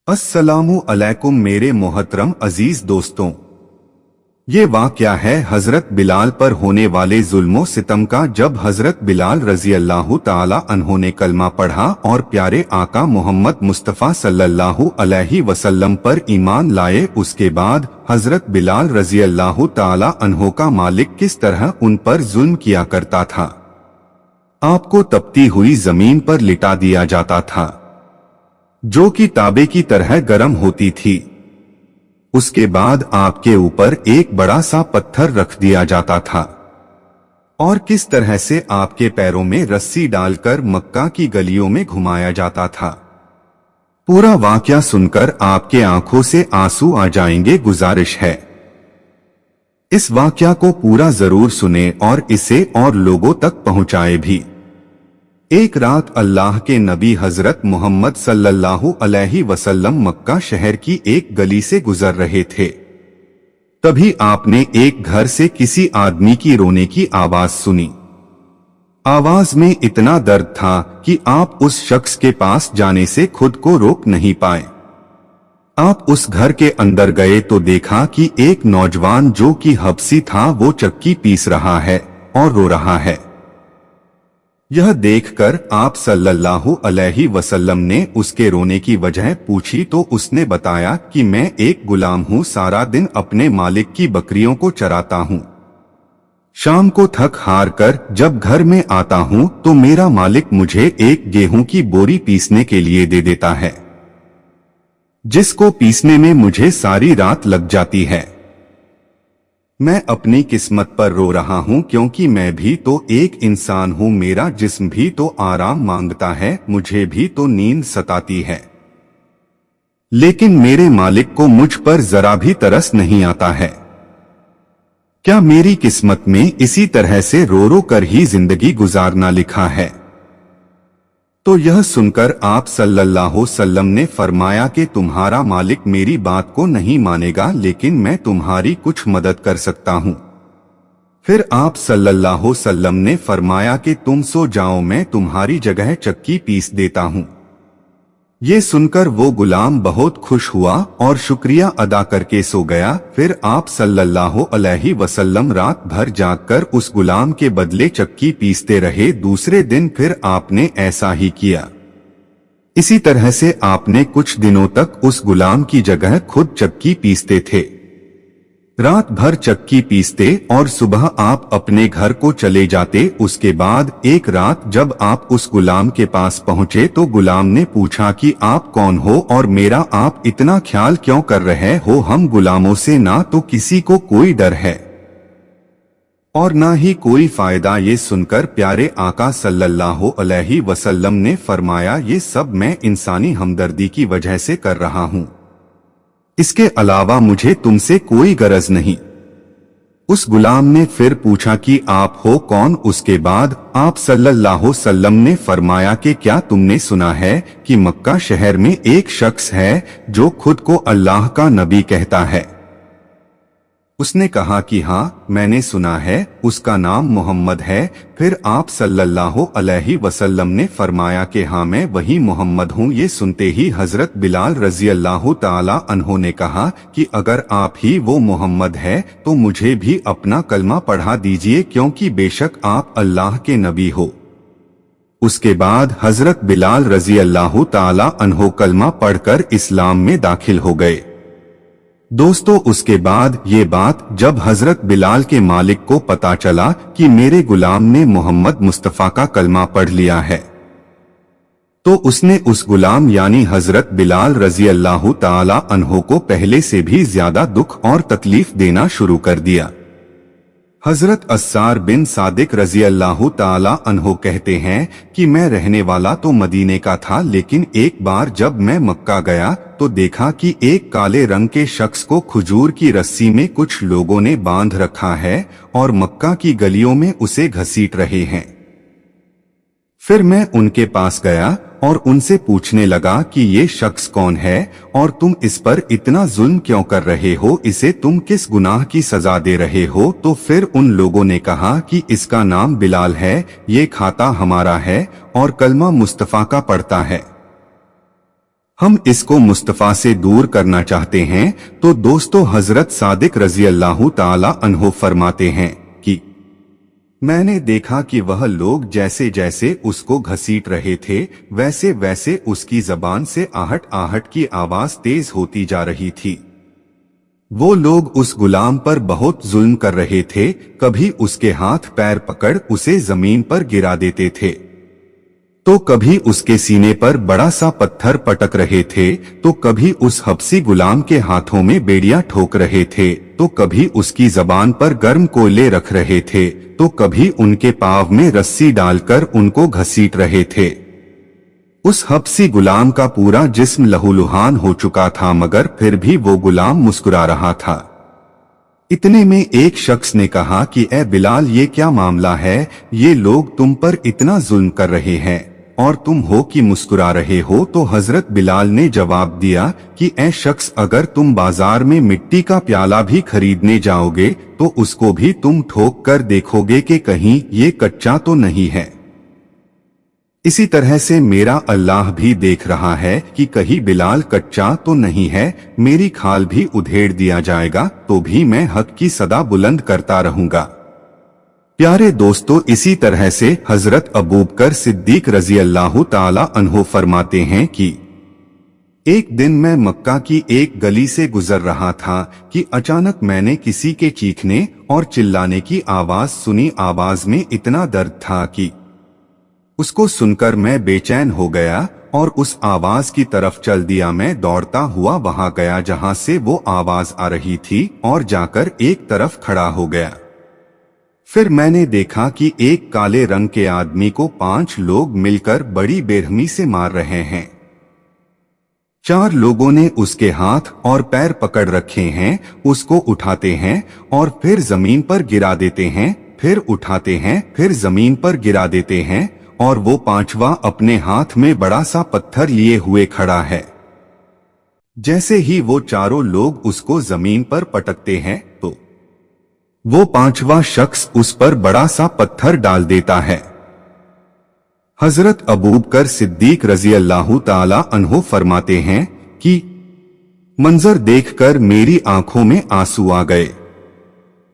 अस्सलामु अलैकुम मेरे मोहतरम अजीज दोस्तों, ये वाक़या है हजरत बिलाल पर होने वाले जुल्मो सितम का। जब हजरत बिलाल रजी अल्लाह ताला अन्हो ने कलमा पढ़ा और प्यारे आका मोहम्मद मुस्तफ़ा सल्लल्लाहु अलैहि वसल्लम पर ईमान लाए, उसके बाद हजरत बिलाल रजी अल्लाह ताला अन्हो का मालिक किस तरह उन पर जुल्म किया करता था। आपको तपती हुई जमीन पर लिटा दिया जाता था जो कि तांबे की तरह गर्म होती थी। उसके बाद आपके ऊपर एक बड़ा सा पत्थर रख दिया जाता था और किस तरह से आपके पैरों में रस्सी डालकर मक्का की गलियों में घुमाया जाता था। पूरा वाकया सुनकर आपके आंखों से आंसू आ जाएंगे। गुजारिश है इस वाकया को पूरा जरूर सुने और इसे और लोगों तक पहुंचाए भी। एक रात अल्लाह के नबी हजरत मोहम्मद सल्लल्लाहु अलैहि वसल्लम मक्का शहर की एक गली से गुजर रहे थे। तभी आपने एक घर से किसी आदमी की रोने की आवाज सुनी। आवाज में इतना दर्द था कि आप उस शख्स के पास जाने से खुद को रोक नहीं पाए। आप उस घर के अंदर गए तो देखा कि एक नौजवान जो कि हबसी था वो चक्की पीस रहा है और रो रहा है। यह देखकर आप सल्लल्लाहु अलैहि वसल्लम ने उसके रोने की वजह पूछी तो उसने बताया कि मैं एक गुलाम हूँ, सारा दिन अपने मालिक की बकरियों को चराता हूँ। शाम को थक हार कर जब घर में आता हूँ तो मेरा मालिक मुझे एक गेहूं की बोरी पीसने के लिए दे देता है, जिसको पीसने में मुझे सारी रात लग जाती है। मैं अपनी किस्मत पर रो रहा हूँ क्योंकि मैं भी तो एक इंसान हूँ, मेरा जिस्म भी तो आराम मांगता है, मुझे भी तो नींद सताती है, लेकिन मेरे मालिक को मुझ पर जरा भी तरस नहीं आता है। क्या मेरी किस्मत में इसी तरह से रो रो कर ही जिंदगी गुजारना लिखा है? तो यह सुनकर आप सल्लल्लाहु अलैहि वसल्लम ने फरमाया कि तुम्हारा मालिक मेरी बात को नहीं मानेगा, लेकिन मैं तुम्हारी कुछ मदद कर सकता हूँ। फिर आप सल्लल्लाहु अलैहि वसल्लम ने फरमाया कि तुम सो जाओ, मैं तुम्हारी जगह चक्की पीस देता हूँ। ये सुनकर वो गुलाम बहुत खुश हुआ और शुक्रिया अदा करके सो गया। फिर आप सल्लल्लाहु अलैहि वसल्लम रात भर जागकर उस गुलाम के बदले चक्की पीसते रहे। दूसरे दिन फिर आपने ऐसा ही किया। इसी तरह से आपने कुछ दिनों तक उस गुलाम की जगह खुद चक्की पीसते थे। रात भर चक्की पीसते और सुबह आप अपने घर को चले जाते। उसके बाद एक रात जब आप उस गुलाम के पास पहुंचे तो गुलाम ने पूछा कि आप कौन हो और मेरा आप इतना ख्याल क्यों कर रहे हो? हम गुलामों से ना तो किसी को कोई डर है और ना ही कोई फायदा। ये सुनकर प्यारे आका सल्लल्लाहु अलैहि वसल्लम ने फरमाया, ये सब मैं इंसानी हमदर्दी की वजह से कर रहा हूँ, इसके अलावा मुझे तुमसे कोई गरज नहीं। उस गुलाम ने फिर पूछा कि आप हो कौन? उसके बाद आप सल्लल्लाहु अलैहि वसल्लम ने फरमाया कि क्या तुमने सुना है कि मक्का शहर में एक शख्स है जो खुद को अल्लाह का नबी कहता है? उसने कहा कि हाँ, मैंने सुना है, उसका नाम मोहम्मद है। फिर आप सल्लल्लाहु अलैहि वसल्लम ने फरमाया कि हाँ, मैं वही मोहम्मद हूँ। ये सुनते ही हजरत बिलाल रजी अल्लाह ताला अन्हो ने कहा कि अगर आप ही वो मोहम्मद है तो मुझे भी अपना कलमा पढ़ा दीजिए, क्योंकि बेशक आप अल्लाह के नबी हो। उसके बाद हजरत बिलाल रजी अल्लाह ताला अन्हो कलमा पढ़कर इस्लाम में दाखिल हो गए। दोस्तों, उसके बाद ये बात जब हजरत बिलाल के मालिक को पता चला कि मेरे गुलाम ने मोहम्मद मुस्तफ़ा का कलमा पढ़ लिया है, तो उसने उस गुलाम यानी हजरत बिलाल रजी अल्लाह ताला अन्हो को पहले से भी ज्यादा दुख और तकलीफ देना शुरू कर दिया। हजरत अस्सार बिन सादिक रजी अल्लाह ताला अन्हो कहते हैं कि मैं रहने वाला तो मदीने का था, लेकिन एक बार जब मैं मक्का गया तो देखा कि एक काले रंग के शख्स को खजूर की रस्सी में कुछ लोगों ने बांध रखा है और मक्का की गलियों में उसे घसीट रहे हैं। फिर मैं उनके पास गया और उनसे पूछने लगा कि ये शख्स कौन है और तुम इस पर इतना जुल्म क्यों कर रहे हो, इसे तुम किस गुनाह की सजा दे रहे हो? तो फिर उन लोगों ने कहा कि इसका नाम बिलाल है, ये खाता हमारा है और कलमा मुस्तफ़ा का पढ़ता है। हम इसको मुस्तफा से दूर करना चाहते हैं। तो दोस्तों, हजरत सादिक रजी अल्लाह ताला अन्हो फरमाते हैं कि मैंने देखा कि वह लोग जैसे जैसे उसको घसीट रहे थे, वैसे वैसे उसकी जबान से आहट आहट की आवाज तेज होती जा रही थी। वो लोग उस गुलाम पर बहुत जुल्म कर रहे थे, कभी उसके हाथ पैर पकड़ उसे जमीन पर गिरा देते थे, तो कभी उसके सीने पर बड़ा सा पत्थर पटक रहे थे, तो कभी उस हबसी गुलाम के हाथों में बेड़ियां ठोक रहे थे, तो कभी उसकी जबान पर गर्म कोयले रख रहे थे, तो कभी उनके पाँव में रस्सी डालकर उनको घसीट रहे थे। उस हबसी गुलाम का पूरा जिस्म लहूलुहान हो चुका था, मगर फिर भी वो गुलाम मुस्कुरा रहा था। इतने में एक शख्स ने कहा कि ए बिलाल, ये क्या मामला है? ये लोग तुम पर इतना जुल्म कर रहे हैं और तुम हो कि मुस्कुरा रहे हो। तो हजरत बिलाल ने जवाब दिया कि ए शख्स, अगर तुम बाजार में मिट्टी का प्याला भी खरीदने जाओगे तो उसको भी तुम ठोक कर देखोगे कि कहीं ये कच्चा तो नहीं है। इसी तरह से मेरा अल्लाह भी देख रहा है कि कहीं बिलाल कच्चा तो नहीं है। मेरी खाल भी उधेड़ दिया जाएगा तो भी मैं हक की सदा बुलंद करता रहूंगा। प्यारे दोस्तों, इसी तरह से हजरत अबू बकर सिद्दीक रजी अल्लाह ताला अन्हो फरमाते हैं कि एक दिन मैं मक्का की एक गली से गुजर रहा था कि अचानक मैंने किसी के चीखने और चिल्लाने की आवाज सुनी। आवाज में इतना दर्द था कि उसको सुनकर मैं बेचैन हो गया और उस आवाज की तरफ चल दिया। मैं दौड़ता हुआ वहां गया जहां से वो आवाज आ रही थी और जाकर एक तरफ खड़ा हो गया। फिर मैंने देखा कि एक काले रंग के आदमी को 5 लोग मिलकर बड़ी बेरहमी से मार रहे हैं। 4 लोगों ने उसके हाथ और पैर पकड़ रखे हैं, उसको उठाते हैं और फिर जमीन पर गिरा देते हैं, फिर उठाते हैं, फिर जमीन पर गिरा देते हैं, और वो 5वां अपने हाथ में बड़ा सा पत्थर लिए हुए खड़ा है। जैसे ही वो चारों लोग उसको जमीन पर पटकते हैं तो वो 5वां शख्स उस पर बड़ा सा पत्थर डाल देता है। हजरत अबू बकर सिद्दीक रजी अल्लाह ताला अन्हो फरमाते हैं कि मंजर देखकर मेरी आंखों में आंसू आ गए।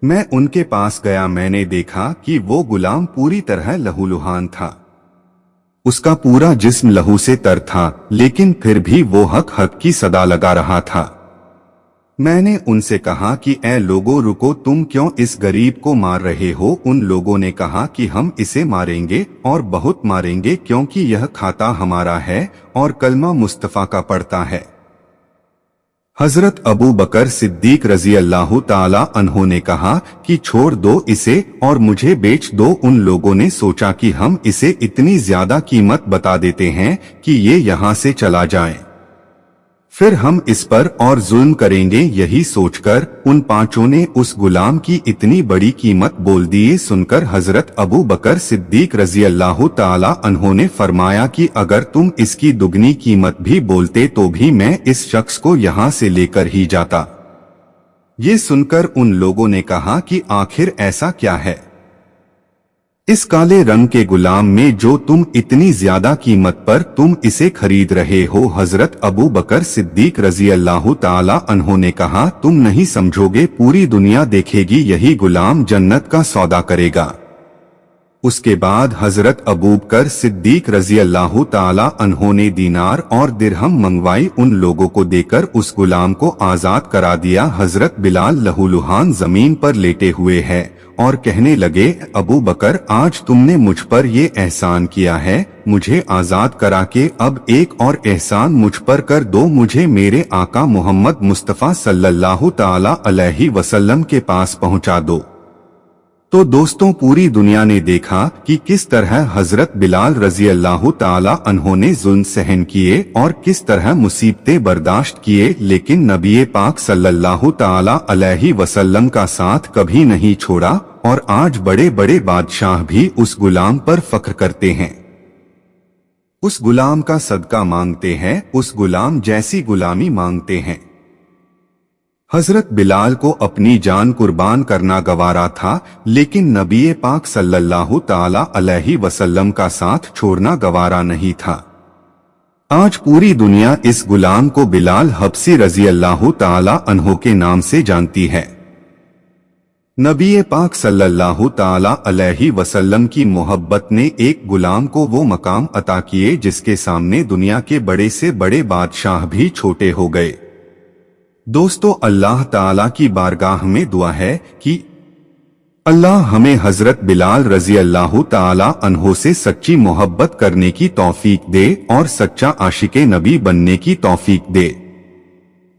मैं उनके पास गया, मैंने देखा कि वो गुलाम पूरी तरह लहूलुहान था। उसका पूरा जिस्म लहू से तर था, लेकिन फिर भी वो हक की सदा लगा रहा था। मैंने उनसे कहा कि ए लोगों, रुको, तुम क्यों इस गरीब को मार रहे हो? उन लोगों ने कहा कि हम इसे मारेंगे और बहुत मारेंगे, क्योंकि यह खाता हमारा है और कलमा मुस्तफा का पढ़ता है। हजरत अबू बकर सिद्दीक रजी अल्लाह ताला अन्हो ने कहा कि छोड़ दो इसे और मुझे बेच दो। उन लोगों ने सोचा कि हम इसे इतनी ज्यादा कीमत बता देते हैं कि ये यहाँ से चला जाए, फिर हम इस पर और जुल्म करेंगे। यही सोचकर उन 5 ने उस गुलाम की इतनी बड़ी कीमत बोल दी। सुनकर हजरत अबू बकर सिद्दीक रजी अल्लाह ताला अन्हो ने फरमाया कि अगर तुम इसकी दुगनी कीमत भी बोलते तो भी मैं इस शख्स को यहाँ से लेकर ही जाता। ये सुनकर उन लोगों ने कहा कि आखिर ऐसा क्या है इस काले रंग के गुलाम में जो तुम इतनी ज्यादा कीमत पर तुम इसे खरीद रहे हो? हजरत अबू बकर सिद्दीक रजी अल्लाह ताला अन्हो ने कहा, तुम नहीं समझोगे, पूरी दुनिया देखेगी, यही गुलाम जन्नत का सौदा करेगा। उसके बाद हजरत अबू बकर सिद्दीक रजी अल्लाह ताला अन्हो ने दीनार और दिरहम मंगवाई, उन लोगों को देकर उस गुलाम को आजाद करा दिया। हजरत बिलाल लहूलुहान जमीन पर लेटे हुए हैं और कहने लगे, अबू बकर, आज तुमने मुझ पर ये एहसान किया है, मुझे आजाद करा के अब एक और एहसान मुझ पर कर दो, मुझे मेरे आका मोहम्मद मुस्तफा सल्लल्लाहु ताला अलैहि वसल्लम के पास पहुंचा दो। तो दोस्तों, पूरी दुनिया ने देखा कि किस तरह हजरत बिलाल रजी अल्लाह ताला अन्हो ने जुल्म सहन किए और किस तरह मुसीबतें बर्दाश्त किए, लेकिन नबी पाक सल्लल्लाहु ताला अलैहि वसल्लम का साथ कभी नहीं छोड़ा। और आज बड़े बड़े बादशाह भी उस गुलाम पर फख्र करते हैं, उस गुलाम का सदका मांगते हैं, उस गुलाम जैसी गुलामी मांगते हैं। हजरत बिलाल को अपनी जान कुर्बान करना गवारा था, लेकिन नबी पाक सल्लल्लाहु ताला अलैहि वसल्लम का साथ छोड़ना गवारा नहीं था। आज पूरी दुनिया इस गुलाम को बिलाल हबसी रजी अल्लाह ताला अन्हो के नाम से जानती है। नबी पाक सल्लल्लाहु ताला अलैहि वसल्लम की मोहब्बत ने एक गुलाम को वो मकाम अता किए जिसके सामने दुनिया के बड़े से बड़े बादशाह भी छोटे हो गए। दोस्तों, अल्लाह ताला की बारगाह में दुआ है कि अल्लाह हमें हजरत बिलाल रजी अल्लाह ताला अन्हो से सच्ची मोहब्बत करने की तौफीक दे और सच्चा आशिके नबी बनने की तौफीक दे।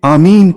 आमीन।